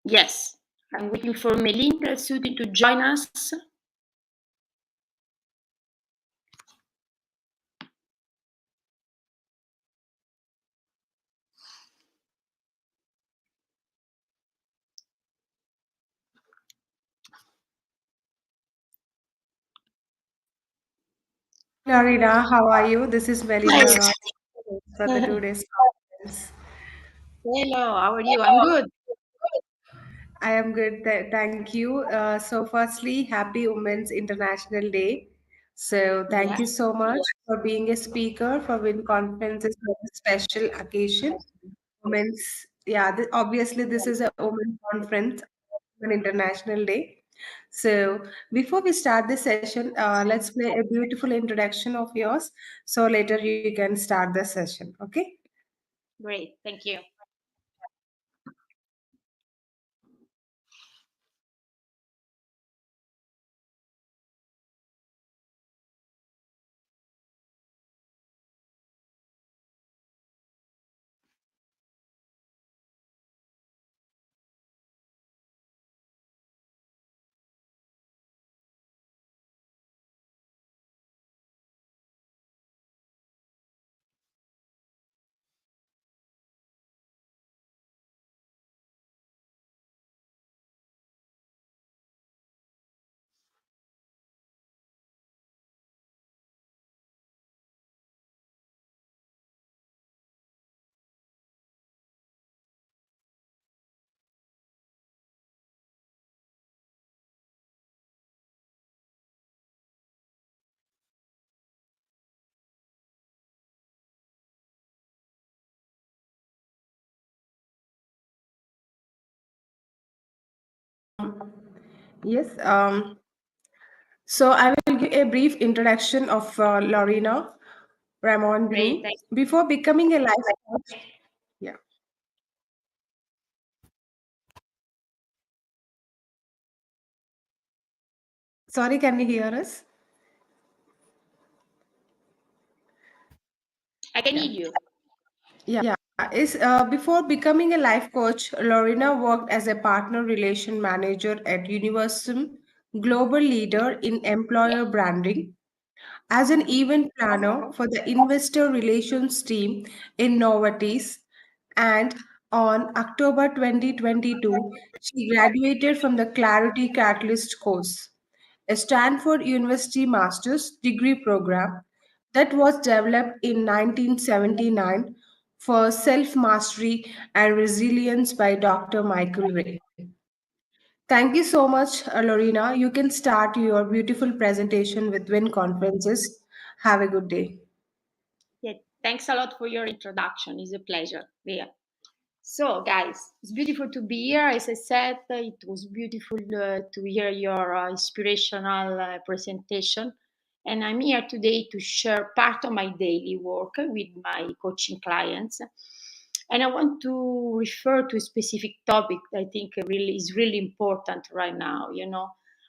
Yes, I'm waiting for Melinda Sudi to join us. Florida, how are you? This is Hi. Melinda Roy for the 2 days conference. Hello, how are you? I'm good. I am good, thank you. So, firstly, happy Women's International Day. So, thank Yeah, you so much for being a speaker for WIN conferences on a special occasion. Women's, yeah, obviously, this is a women conference on International Day. So, before we start this session, let's play a beautiful introduction of yours. So, later you can start the session, okay? great. Thank you. Yes. So I will give a brief introduction of Lorena Ramon Great. Bini. Before becoming a life coach, yeah. Sorry, can you hear us? I can Yeah. hear you. Yeah. Is before becoming a life coach, Lorena worked as a partner relation manager at Universum, global leader in employer branding, as an event planner for the investor relations team in Novartis, and on October 2022, she graduated from the Clarity Catalyst course, a Stanford University master's degree program that was developed in 1979 for self mastery and resilience by Dr. Michael Ray. Thank you so much, Lorena. You can start your beautiful presentation with WIN conferences. Have a good day. Yeah, thanks a lot for your introduction. It's a pleasure. Yeah. So, guys, it's beautiful to be here. As I said, it was beautiful to hear your inspirational presentation. And I'm here today to share part of my daily work with my coaching clients. And I want to refer to a specific topic that I think really is really important right now.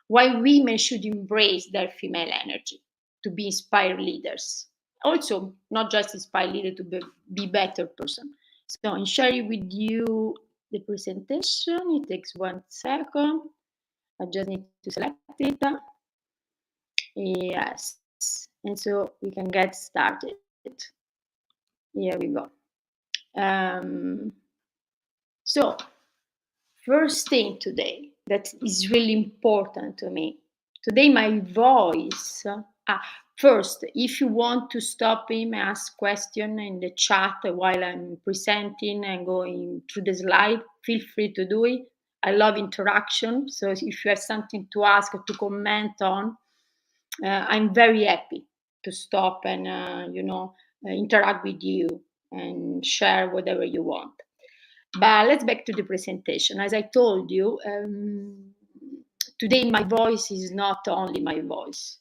Why women should embrace their female energy to be inspired leaders. Also, not just inspire leader to be better person. So I'm sharing with you the presentation. It takes 1 second. I just need to select it. Yes. And so we can get started. Here we go. Um, so, first thing today that is really important to me. Today, my voice. First, if you want to stop him, ask question in the chat while I'm presenting and going through the slide, feel free to do it. I love interaction. So if you have something to ask or to comment on, I'm very happy to stop and interact with you and share whatever you want. But let's back to the presentation. As I told you, today my voice is not only my voice,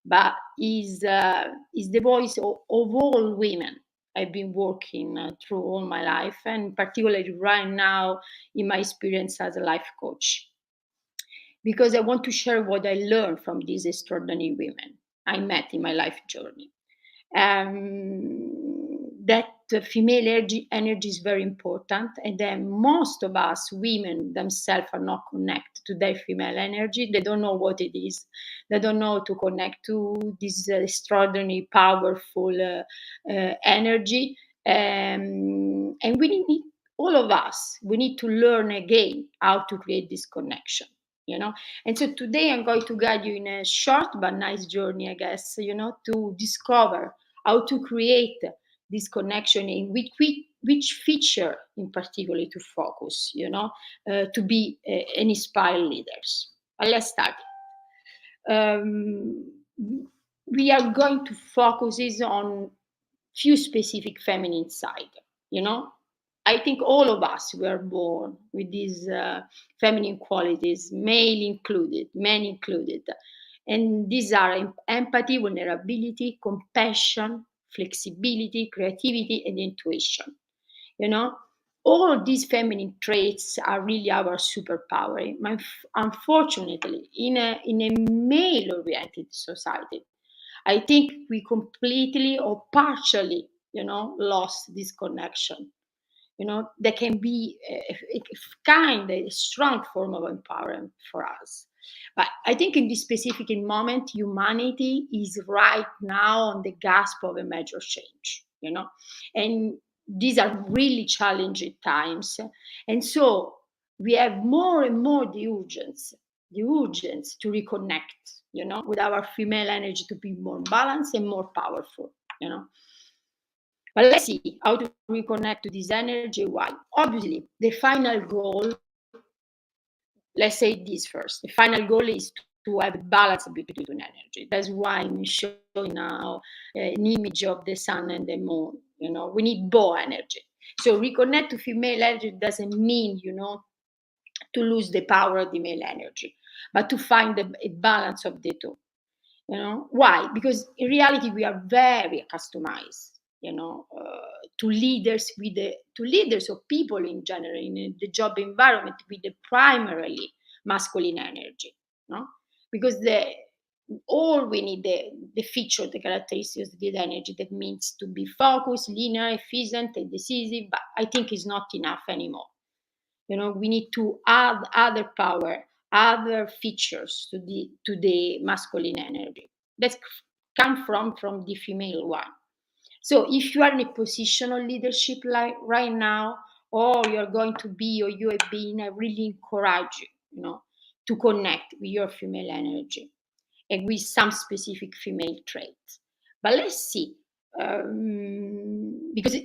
but is the voice of all women I've been working through all my life, and particularly right now in my experience as a life coach, because I want to share what I learned from these extraordinary women I met in my life journey. that female energy is very important, and then most of us women themselves are not connected to their female energy. They don't know what it is. They don't know to connect to this extraordinary, powerful energy. And we need, all of us, we need to learn again how to create this connection. And so today I'm going to guide you in a short but nice journey, I guess, to discover how to create this connection, in which feature in particular to focus, to be an inspired leaders. But let's start. We are going to focus on few specific feminine side. I think all of us were born with these feminine qualities, male included, men included. And these are empathy, vulnerability, compassion, flexibility, creativity, and intuition. All of these feminine traits are really our superpower. Unfortunately, in a male-oriented society, I think we completely or partially, lost this connection. That can be a strong form of empowerment for us. But I think in this specific moment, humanity is right now on the gasp of a major change, and these are really challenging times. And so we have more and more the urgence to reconnect, with our female energy, to be more balanced and more powerful, But let's see how to reconnect to this energy. Why? Obviously, the final goal, let's say this first, the final goal is to have a balance between energy. That's why I'm showing now an image of the sun and the moon. We need both energy. So reconnect to female energy doesn't mean, to lose the power of the male energy, but to find a balance of the two. Why? Because in reality we are very customized, to leaders to leaders or people in general in the job environment with the primarily masculine energy, because all we need, the feature, the characteristics of the energy, that means to be focused, linear, efficient, and decisive, but I think is not enough anymore. We need to add other power, other features to the masculine energy that come from the female one. So if you are in a position of leadership like right now, or you're going to be, or you have been, I really encourage you, to connect with your female energy and with some specific female traits. But let's see, because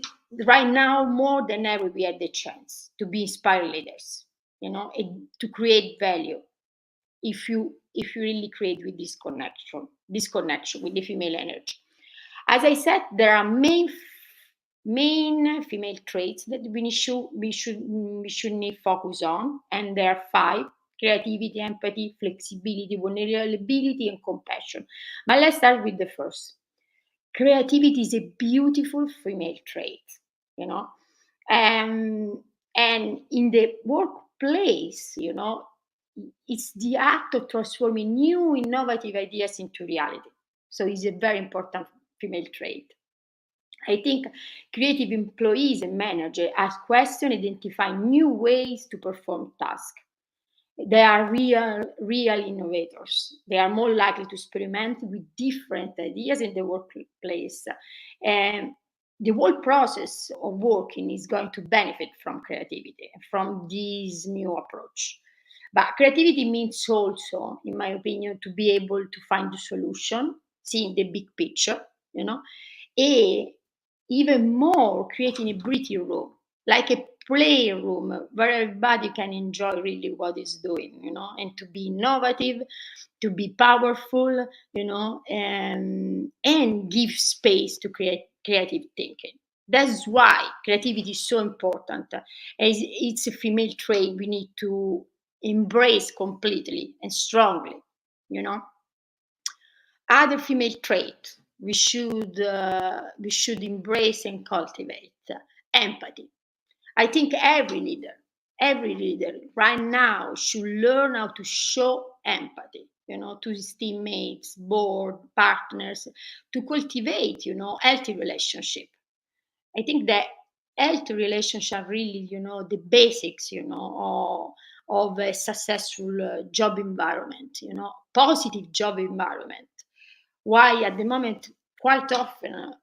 right now more than ever we have the chance to be inspired leaders, and to create value. If you really create with this connection with the female energy. As I said, there are main female traits that we should need focus on, and there are 5: creativity, empathy, flexibility, vulnerability, and compassion. But let's start with the first. Creativity is a beautiful female trait, and in the workplace, it's the act of transforming new innovative ideas into reality. So it's a very important female trait. I think creative employees and managers ask questions, identify new ways to perform tasks. They are real innovators. They are more likely to experiment with different ideas in the workplace. And the whole process of working is going to benefit from creativity, from this new approach. But creativity means also, in my opinion, to be able to find the solution, seeing the big picture, and even more creating a breathing room, like a playroom where everybody can enjoy really what is doing, and to be innovative, to be powerful, and give space to creative thinking. That's why creativity is so important. As it's a female trait we need to embrace completely and strongly, Other female trait we should embrace and cultivate: empathy. I think every leader right now should learn how to show empathy, to his teammates, board, partners, to cultivate, healthy relationship. I think that health relations are really, the basics, of a successful job environment, positive job environment. Why at the moment, quite often,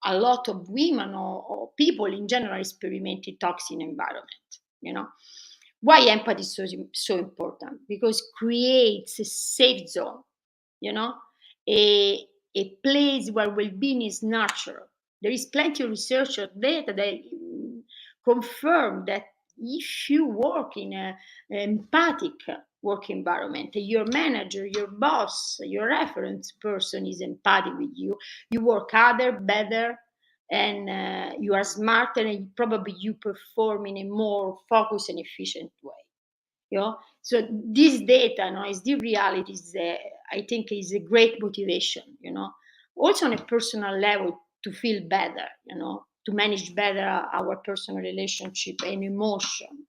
a lot of women or people in general experimenting toxic environment, you know. Why empathy is so important? Because creates a safe zone, you know, a, a place where well-being is nurtured. There is plenty of research or data that confirm that if you work in an empathic work environment, your manager, your boss, your reference person is empathic with you, you work harder, better, and you are smarter, and probably you perform in a more focused and efficient way. So this data, is the reality. I think is a great motivation. Also on a personal level to feel better. To manage better our personal relationship and emotion.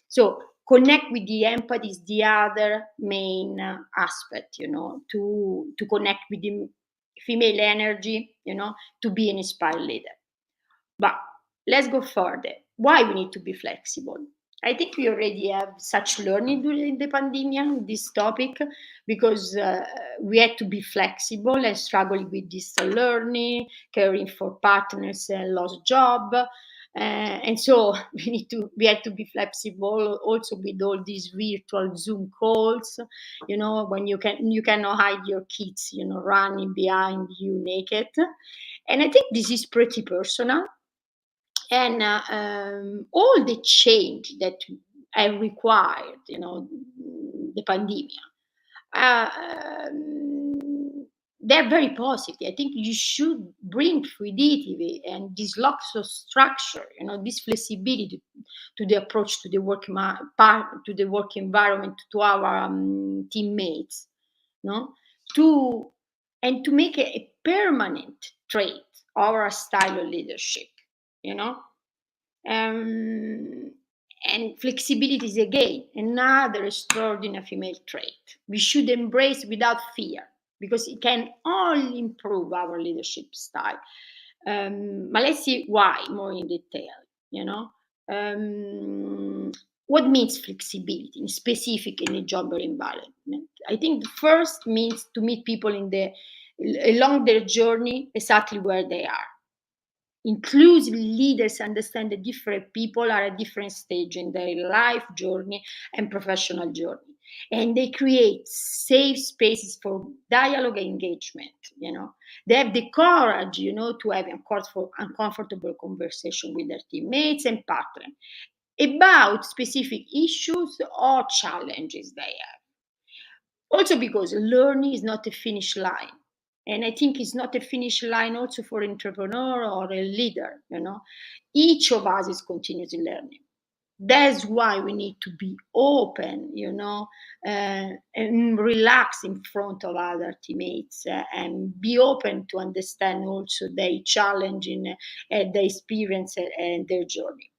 So connect with the empathy is the other main aspect. To connect with the female energy. To be an inspired leader. But let's go further. Why we need to be flexible? I think we already have such learning during the pandemic, this topic, because we had to be flexible and struggling with this learning, caring for partners and lost job. And so we had to be flexible also with all these virtual Zoom calls, when you cannot hide your kids, running behind you naked. And I think this is pretty personal, and all the change that I required, the pandemic, uh, um, they're very positive. I think you should bring fluidity and this lots of structure, this flexibility to the approach to the to the work environment, to our teammates, no, to and to make a permanent trait our style of leadership, you know um, and flexibility is again another extraordinary female trait we should embrace without fear, because it can only improve our leadership style. But let's see why more in detail. You know, what means flexibility in specific in a job or environment? I think the first means to meet people along their journey exactly where they are. Inclusive leaders understand that different people are at different stage in their life journey and professional journey, and they create safe spaces for dialogue and engagement. They have the courage, to have uncomfortable conversation with their teammates and partners about specific issues or challenges they have. Also because learning is not a finish line. And I think it's not a finish line also for entrepreneur or a leader. Each of us is continuously learning. That's why we need to be open, and relax in front of other teammates, and be open to understand also their challenge in their experience and their journey.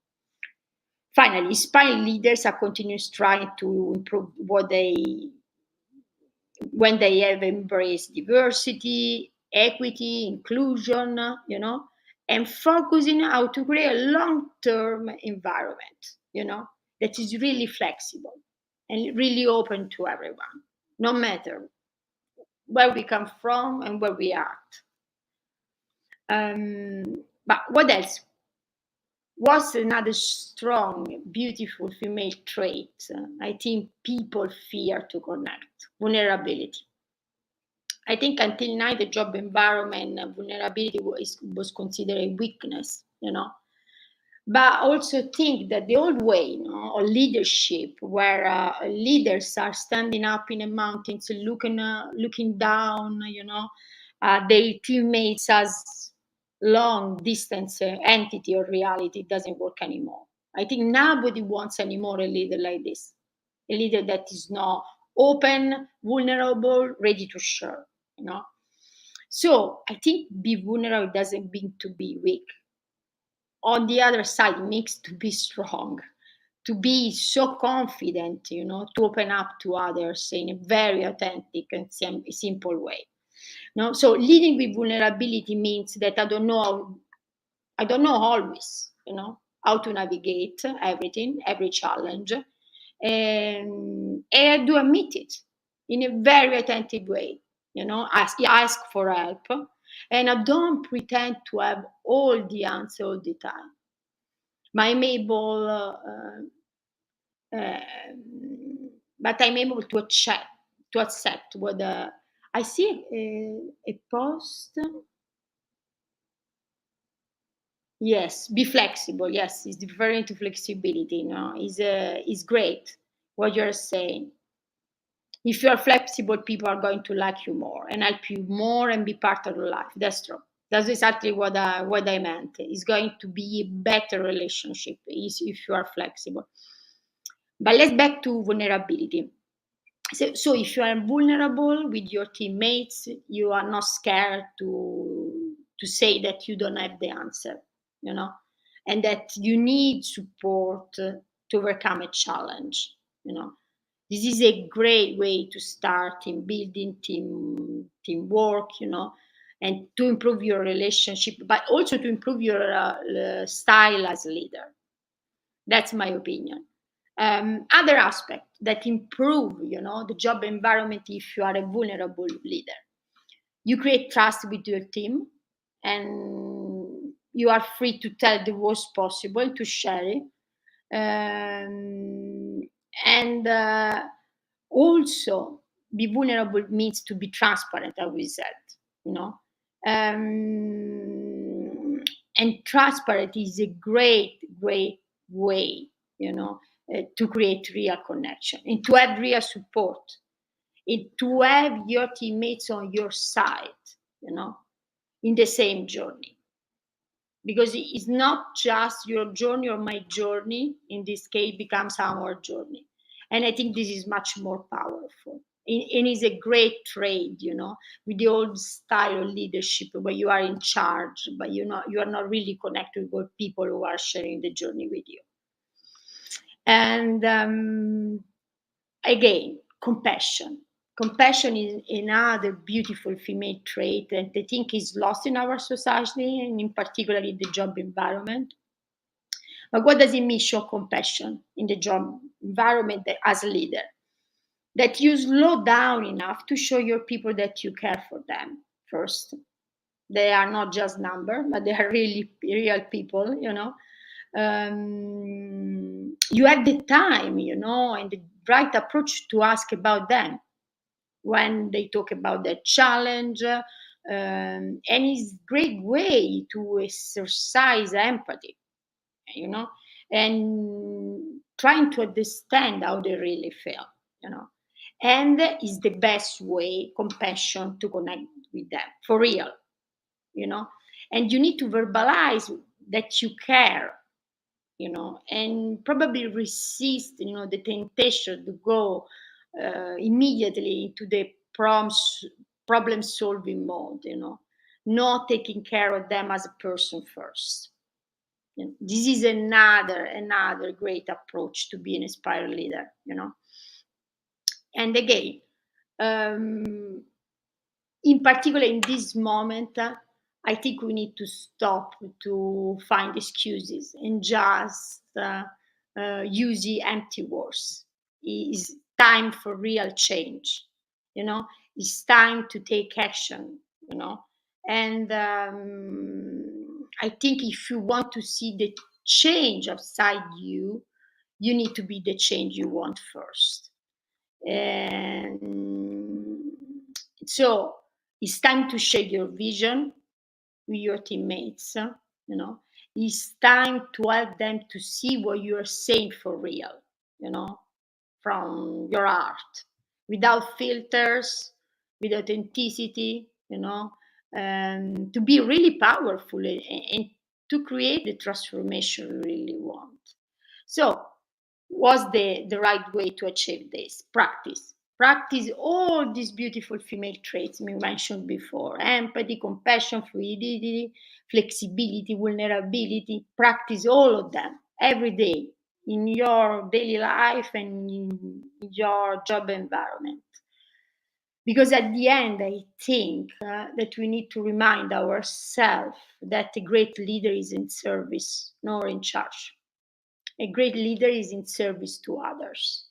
Finally, inspiring leaders are continuously trying to improve when they have embraced diversity, equity, inclusion, and focusing how to create a long-term environment, that is really flexible and really open to everyone, no matter where we come from and where we are. But what else? What's another strong, beautiful female trait? I think people fear to connect. Vulnerability. I think until now, the job environment, vulnerability was considered a weakness, But I also think that the old way, of leadership, where leaders are standing up in the mountains, looking down, their teammates as long distance entity or reality, doesn't work anymore. I think nobody wants anymore a leader like this, a leader that is not open, vulnerable, ready to share. So I think be vulnerable doesn't mean to be weak. On the other side, it means to be strong, to be so confident, to open up to others in a very authentic and simple way. So leading with vulnerability means that I don't know I don't know always, how to navigate everything, every challenge. And I do admit it in a very attentive way, ask for help. And I don't pretend to have all the answer all the time. I'm able, but I'm able to accept what I see a post. Yes, be flexible. Yes, it's different to flexibility. Is great what you're saying. If you are flexible, people are going to like you more and help you more and be part of your life. That's true. That's exactly what I meant. It's going to be a better relationship if you are flexible. But let's back to vulnerability. So if you are vulnerable with your teammates, you are not scared to say that you don't have the answer, and that you need support to overcome a challenge. This is a great way to start in building teamwork, and to improve your relationship, but also to improve your style as a leader. That's my opinion. Other aspects that improve, the job environment if you are a vulnerable leader. You create trust with your team, and you are free to tell the worst possible, to share it. And also, be vulnerable means to be transparent, as we said, and transparent is a great way, to create real connection and to have real support, and to have your teammates on your side, in the same journey. Because it's not just your journey or my journey. In this case, becomes our journey. And I think this is much more powerful. And it's a great trade, with the old style of leadership where you are in charge, but you are not really connected with people who are sharing the journey with you. And again, compassion. Compassion is another beautiful female trait that I think is lost in our society, and in particular in the job environment. But what does it mean, show compassion in the job environment as a leader? That you slow down enough to show your people that you care for them first. They are not just number, but they are really real people, you have the time, and the right approach to ask about them when they talk about their challenge. And it's a great way to exercise empathy, and trying to understand how they really feel, and is the best way, compassion, to connect with them for real, and you need to verbalize that you care, and probably resist, the temptation to go immediately into the problem solving mode, not taking care of them as a person first. This is another great approach to be an inspired leader, and again, in particular in this moment, I think we need to stop to find excuses and just use the empty words. It's time for real change, it's time to take action, and I think if you want to see the change outside you, you need to be the change you want first. And so it's time to share your vision with your teammates. It's time to help them to see what you are saying for real, from your heart, without filters, with authenticity, to be really powerful and to create the transformation we really want. So, what's the right way to achieve this? Practice all these beautiful female traits we mentioned before: empathy, compassion, fluidity, flexibility, vulnerability. Practice all of them every day in your daily life and in your job environment. Because at the end, I think that we need to remind ourselves that a great leader is in service, nor in charge. A great leader is in service to others,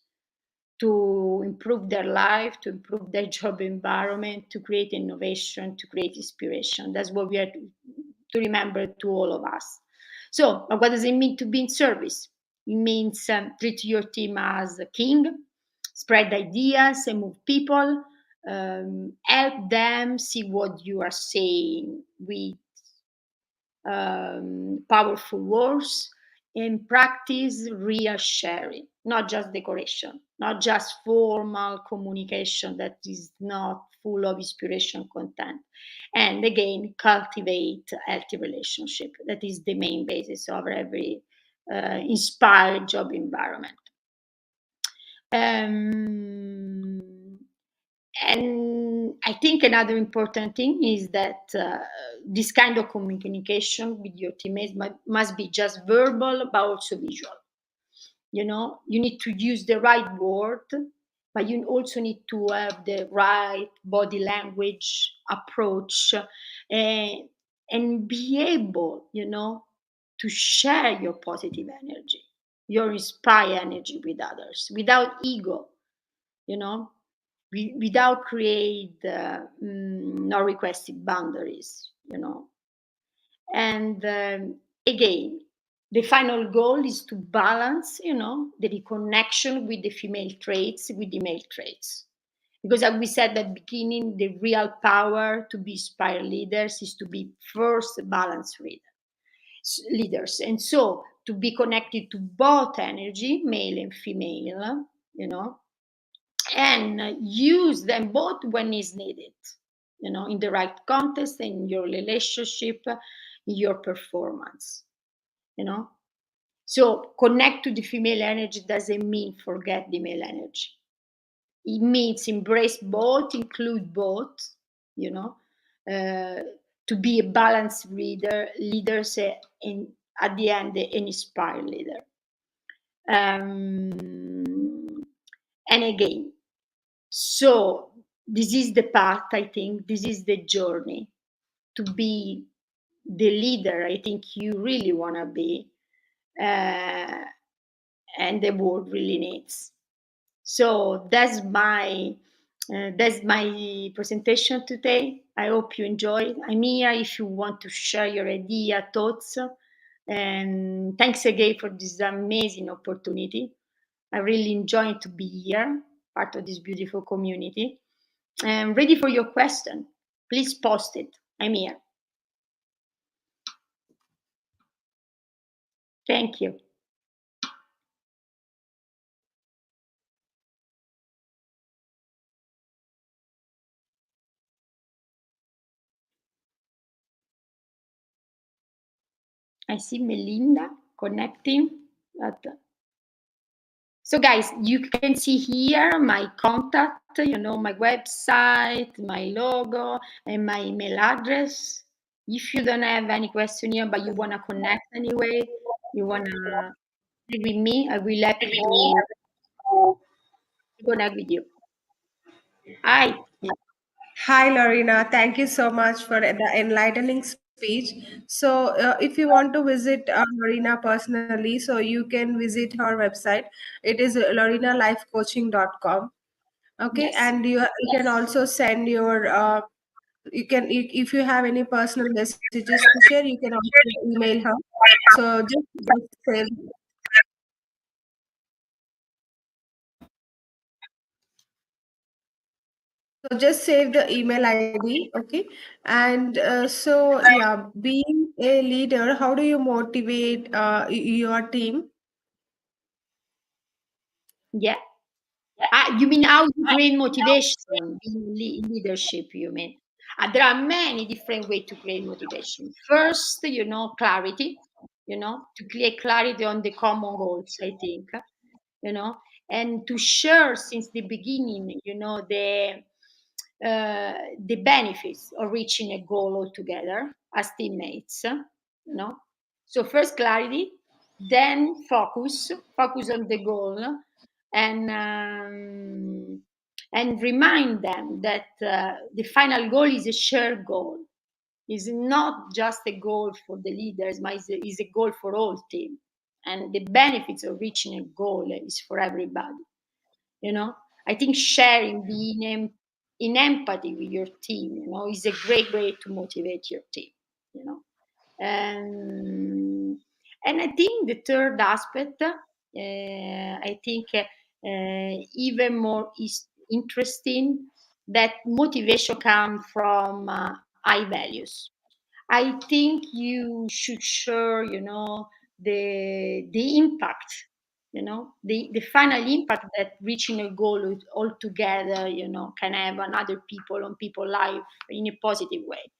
to improve their life, to improve their job environment, to create innovation, to create inspiration. That's what we are to remember to all of us. So, what does it mean to be in service? It means treat your team as a king, spread ideas and move people, help them see what you are saying with powerful words, and practice real sharing, not just decoration, not just formal communication that is not full of inspiration content. And again, cultivate healthy relationship. That is the main basis of every inspired job environment. Um, and I think another important thing is that this kind of communication with your teammates must be just verbal, but also visual. You need to use the right word, but you also need to have the right body language approach, and be able, to share your positive energy, your inspire energy with others without ego, you know without create no requested boundaries. And again, the final goal is to balance, the reconnection with the female traits with the male traits, because as we said at the beginning, the real power to be inspired leaders is to be first balanced leaders, and so to be connected to both energy, male and female, and use them both when is needed, in the right context, in your relationship, in your performance, you know so connect to the female energy doesn't mean forget the male energy. It means embrace both, include both, you know uh, to be a balanced leaders, and at the end an inspired leader. And again, so this is the path, I think. This is the journey to be the leader I think you really want to be, uh, and the world really needs. So that's my presentation today. I hope you enjoyed. I'm here if you want to share your idea, thoughts, and thanks again for this amazing opportunity. I really enjoy to be here, part of this beautiful community. I'm ready for your question. Please post it. I'm here. Thank you. I see Melinda connecting. So, guys, you can see here my contact, my website, my logo, and my email address. If you don't have any question here, but you want to connect anyway, you want to with me, I will happy to connect with you. Hi. Hi, Lorena. Thank you so much for the enlightening speech. So, if you want to visit Lorena personally, so you can visit her website. It is lorenalifecoaching.com. Okay, Yes. and you can also send your if you have any personal messages to share, you can also email her. So just save So just save the email ID, okay? And so yeah, being a leader, how do you motivate your team? Yeah. You mean how to create motivation in leadership, you mean? There are many different ways to create motivation. First, clarity, to create clarity on the common goals, I think, you know, and to share since the beginning, the benefits of reaching a goal all together as teammates, you know. So first clarity, then focus on the goal, and and remind them that the final goal is a shared goal. Is not just a goal for the leaders, but is a goal for all team. And the benefits of reaching a goal is for everybody. You know, I think sharing, being in empathy with your team, is a great way to motivate your team. You know, and I think the third aspect, I think even more is interesting, that motivation comes from high values. I think you should share, the impact, the final impact that reaching a goal all together, can have on other people, on people's life in a positive way.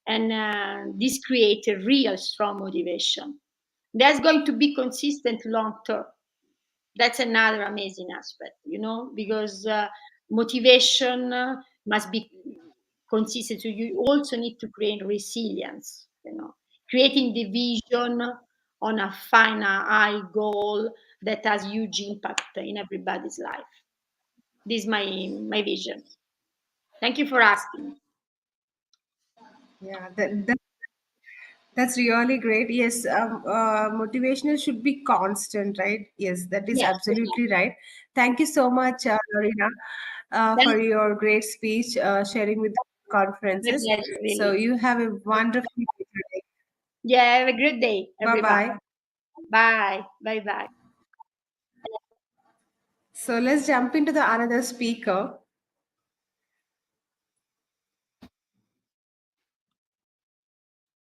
And this creates a real strong motivation. That's going to be consistent long term. That's another amazing aspect, because motivation must be consistent. So you also need to create resilience, creating the vision on a final high goal that has huge impact in everybody's life. This is my vision. Thank you for asking. Yeah, that's really great. Yes, motivational should be constant, right? Yes, that is Yes, absolutely right. Thank you so much, Lorena, thank for your great speech, sharing with the my conferences. pleasure, So really. you have a wonderful day today. Yeah, have a great day, Bye everybody. bye. Bye. Bye bye. So let's jump into the another speaker.